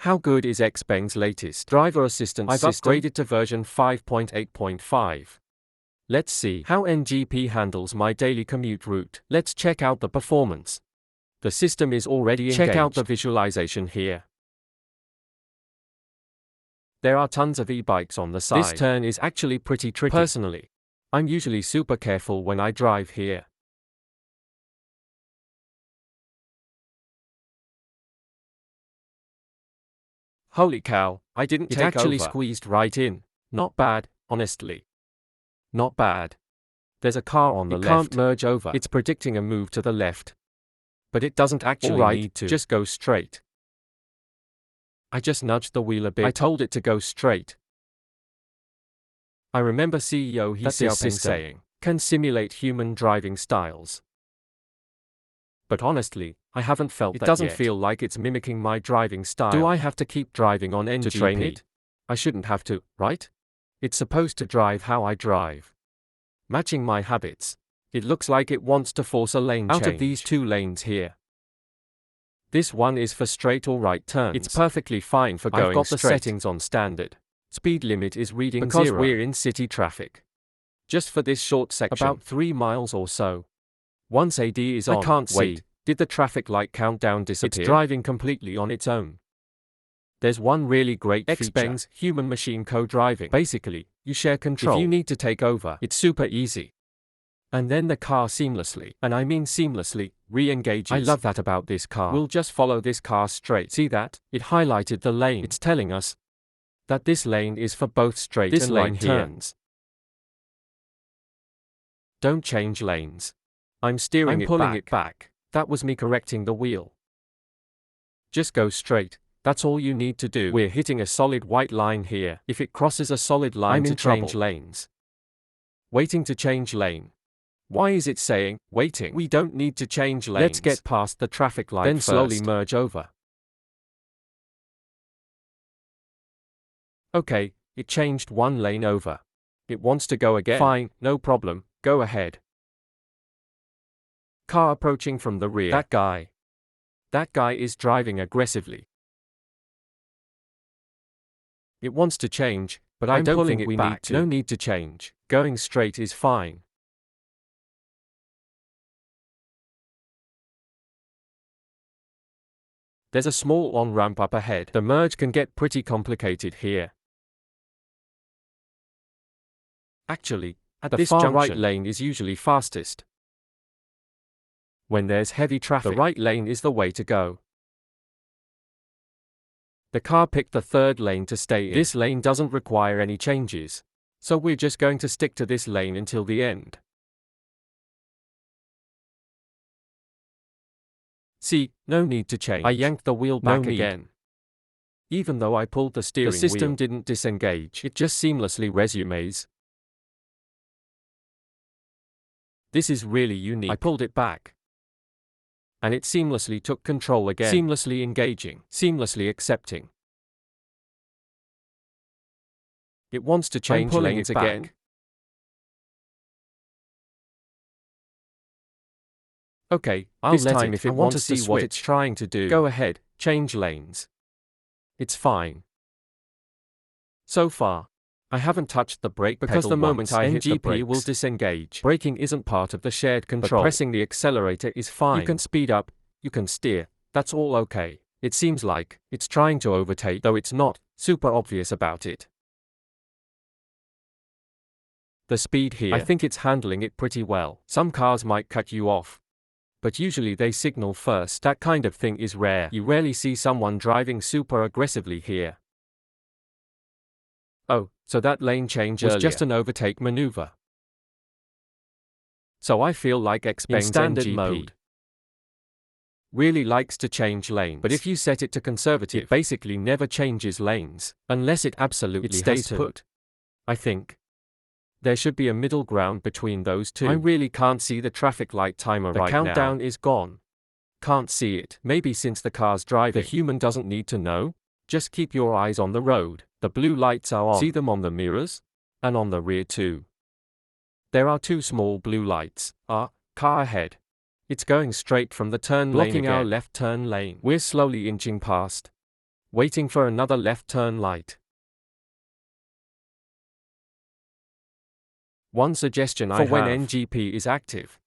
How good is Xpeng's latest driver assistance system? I've upgraded to version 5.8.5. Let's see how NGP handles my daily commute route. Let's check out the performance. The system is already engaged. Check out the visualization here. There are tons of e-bikes on the side. This turn is actually pretty tricky. Personally, I'm usually super careful when I drive here. Holy cow, I didn't take over. It actually squeezed right in. Not bad, honestly. Not bad. There's a car on the left. It can't merge over. It's predicting a move to the left. But it doesn't actually need to. Just go straight. I just nudged the wheel a bit. I told it to go straight. I remember CEO Xpeng saying, can simulate human driving styles. But honestly, I haven't felt that yet. It doesn't feel like it's mimicking my driving style. Do I have to keep driving on NGP to train it? I shouldn't have to, right? It's supposed to drive how I drive. Matching my habits. It looks like it wants to force a lane change. Out of these two lanes here. This one is for straight or right turns. It's perfectly fine for going straight. I've got the settings on standard. Speed limit is reading 0 because we're in city traffic. Just for this short section. About 3 miles or so. Once AD is on, I can't see. Did the traffic light countdown disappear? It's driving completely on its own. There's one really great feature. Xpeng's human-machine co-driving. Basically, you share control. If you need to take over, it's super easy. And then the car seamlessly, and I mean seamlessly, re-engages. I love that about this car. We'll just follow this car straight. See that? It highlighted the lane. It's telling us that this lane is for both straight and right turns. Don't change lanes. I'm pulling it back. That was me correcting the wheel. Just go straight. That's all you need to do. We're hitting a solid white line here. If it crosses a solid line, I'm in trouble. Change lanes. Waiting to change lane. Why is it saying, waiting? We don't need to change lanes. Let's get past the traffic light then first. Slowly merge over. Okay, it changed one lane over. It wants to go again. Fine, no problem, go ahead. Car approaching from the rear. That guy is driving aggressively. It wants to change, but I don't think we need to. No need to change. Going straight is fine. There's a small on-ramp up ahead. The merge can get pretty complicated here. Actually, at this far right lane is usually fastest. When there's heavy traffic, the right lane is the way to go. The car picked the third lane to stay in. This lane doesn't require any changes, so we're just going to stick to this lane until the end. See, no need to change. I yanked the wheel back again. Even though I pulled the steering wheel, the system didn't disengage. It just seamlessly resumes. This is really unique. I pulled it back. And it seamlessly took control again. Seamlessly engaging. Seamlessly accepting. It wants to change lanes again. Okay, I'll let it. If it wants to see what it's trying to do, go ahead, change lanes. It's fine. So far, I haven't touched the brake pedal because the moment I hit the brakes, will disengage. Braking isn't part of the shared control. But pressing the accelerator is fine. You can speed up, you can steer, that's all okay. It seems like it's trying to overtake, though it's not super obvious about it. The speed here, I think it's handling it pretty well. Some cars might cut you off, but usually they signal first. That kind of thing is rare. You rarely see someone driving super aggressively here. Oh, so that lane change was just an overtake maneuver. So I feel like Xpeng's standard NGP mode really likes to change lanes. But if you set it to conservative, it basically never changes lanes, unless it absolutely stays put. I think there should be a middle ground between those two. I really can't see the traffic light timer right now. The countdown is gone. Can't see it. Maybe since the car's driving, the human doesn't need to know. Just keep your eyes on the road. The blue lights are on. See them on the mirrors? And on the rear too. There are two small blue lights. Car ahead. It's going straight from the turn lane again. Blocking our left turn lane. We're slowly inching past. Waiting for another left turn light. One suggestion I have for when NGP is active.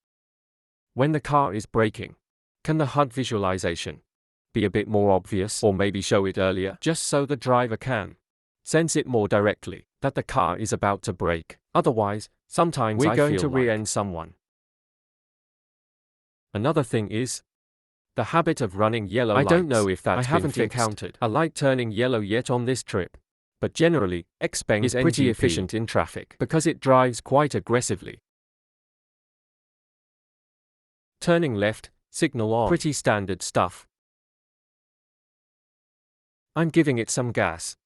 When the car is braking, can the HUD visualization be a bit more obvious, or maybe show it earlier, just so the driver can sense it more directly that the car is about to brake? Otherwise, sometimes we're going to rear-end someone. Another thing is the habit of running yellow lights. I don't know if that's been fixed. I haven't encountered a light turning yellow yet on this trip, but generally, Xpeng is pretty efficient in traffic because it drives quite aggressively. Turning left, signal on. Pretty standard stuff. I'm giving it some gas.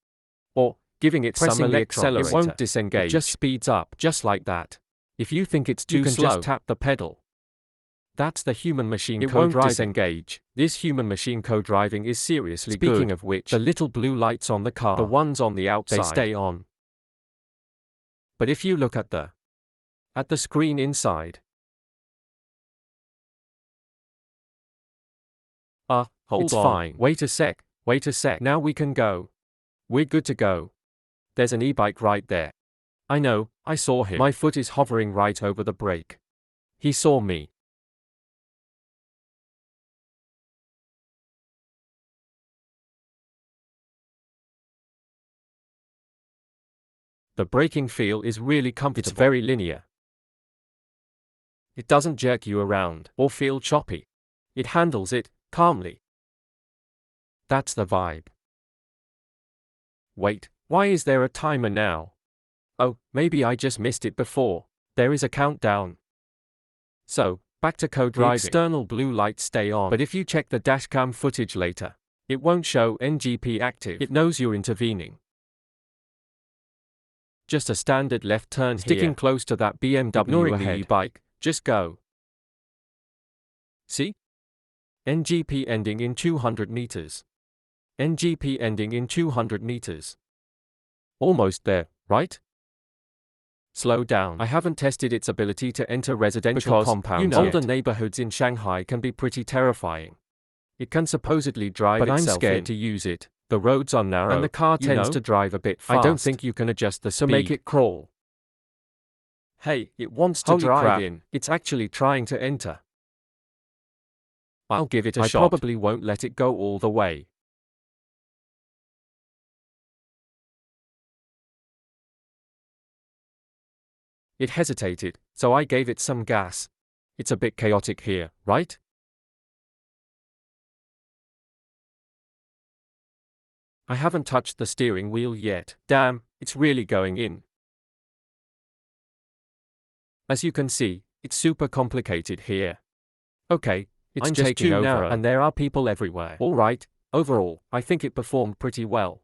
Or, giving it some accelerator. It won't disengage. It just speeds up, just like that. If you think it's too slow, just tap the pedal. That's the human-machine co-driving. It won't disengage. This human-machine co-driving is seriously good. Speaking of which, the little blue lights on the car, the ones on the outside, they stay on. But if you look at the screen inside, hold on. Fine. Wait a sec. Now we can go. We're good to go. There's an e-bike right there. I know, I saw him. My foot is hovering right over the brake. He saw me. The braking feel is really comfortable. It's very linear. It doesn't jerk you around or feel choppy. It handles it calmly. That's the vibe. Wait, why is there a timer now? Oh, maybe I just missed it before. There is a countdown. So, back to co-driving. The external blue lights stay on, but if you check the dashcam footage later, it won't show NGP active. It knows you're intervening. Just a standard left turn here. Sticking close to that BMW ignoring ahead. The e-bike, just go. See? NGP ending in 200 meters. NGP ending in 200 meters. Almost there, right? Slow down. I haven't tested its ability to enter residential compounds yet. Older neighborhoods in Shanghai can be pretty terrifying. It can supposedly drive itself in. But I'm scared to use it. The roads are narrow, and the car tends to drive a bit fast. I don't think you can adjust the speed to make it crawl. Hey, it wants to drive in. It's actually trying to enter. I'll give it a shot. I probably won't let it go all the way. It hesitated, so I gave it some gas. It's a bit chaotic here, right? I haven't touched the steering wheel yet. Damn, it's really going in. As you can see, it's super complicated here. Okay, it's just taking over now, and there are people everywhere. Alright, overall, I think it performed pretty well.